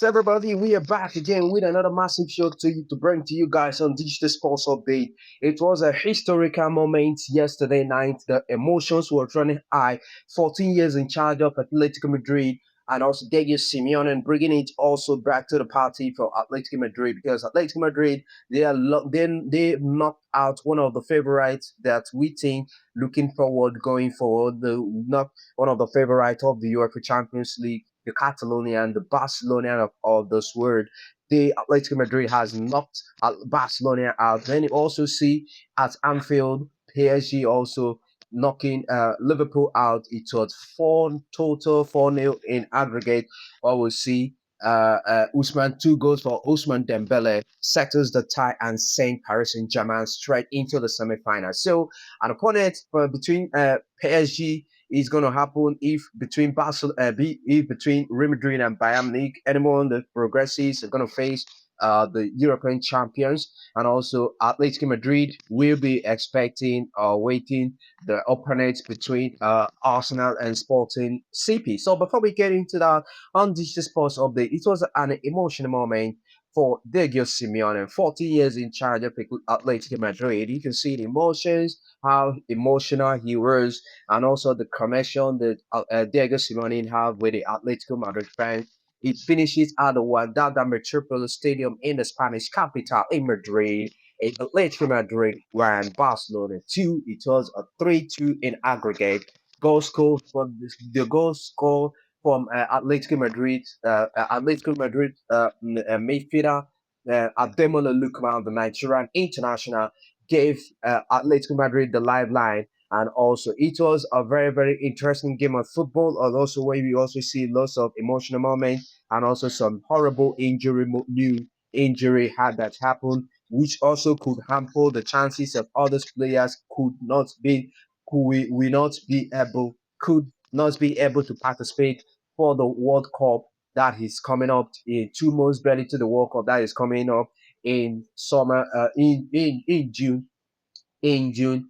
everybody, we are back again with another massive show to bring to you guys on Digital Sports Update. It was a historical moment yesterday night. The emotions were running high. 14 years in charge of Atletico Madrid and also Diego Simone and bringing it also back to the party for Atletico Madrid because Atletico Madrid they knocked out one of the favorites that we think looking forward going forward. The not one of the favorites of the UEFA Champions League, the Catalonian, the Barcelona of this world. The Atletico Madrid has knocked Barcelona out. Then you also see at Anfield, PSG also knocking Liverpool out. It was four nil in aggregate. What we'll see. Usman 2 goals for Usman Dembele settles the tie and sent Paris Saint-Germain straight into the semi-final. So an opponent between PSG is going to happen if between if between Real Madrid and Bayern Munich, anyone that progresses are going to face the European champions, and also Atletico Madrid will be expecting or waiting the opponents between Arsenal and Sporting CP. So before we get into that on Digital Sports Update, it was an emotional moment for Diego Simeone, 40 years in charge of Atletico Madrid. You can see the emotions, how emotional he was, and also the connection that Diego Simone have with the Atletico Madrid fans. It finishes at the Wanda Metropolis Stadium in the Spanish capital in Madrid. Atletico Madrid won Barcelona 2. It was a 3-2 in aggregate. Goal scored from the goal score from Atletico Madrid midfielder Ademola Lookman, the Nigerian international, gave Atletico Madrid the lifeline. And also, it was a very, very interesting game of football. And also, where we also see lots of emotional moments and also some horrible new injury had that happened, which also could hamper the chances of other players could not be able to participate for the World Cup that is coming up in 2 months, barely to the World Cup that is coming up in summer in June in June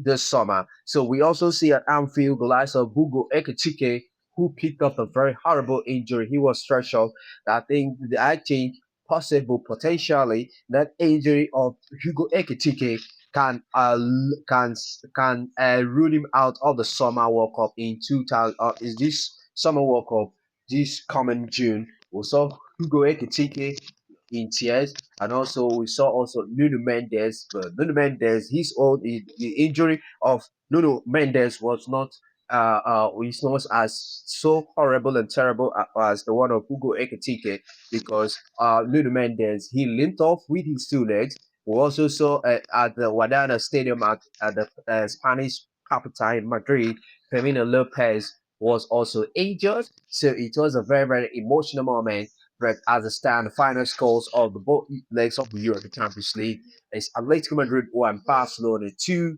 this summer. So we also see at Anfield the likes of Hugo Ekitike, who picked up a very horrible injury. He was stretched out. I think possible potentially that injury of Hugo Ekitike can rule him out of the summer World Cup in 2000. Is this summer World Cup this coming June? We saw Hugo Ekitike in tears. And also we saw also Nuno Mendes, but Nuno Mendes, the injury of Nuno Mendes was not is not as so horrible and terrible as the one of Hugo Ekitike because Nuno Mendes he limped off with his 2 legs. We also saw at the Wadana Stadium at the Spanish capital in Madrid, Firmino Lopez was also injured. So it was a very, very emotional moment. But as it stands, the final scores of the both legs of the European Champions League is Atletico Madrid 1, Barcelona 2,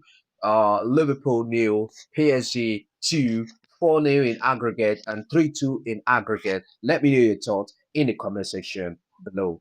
Liverpool nil, PSG 2, 4 nil in aggregate, and 3-2 in aggregate. Let me know your thoughts in the comment section below.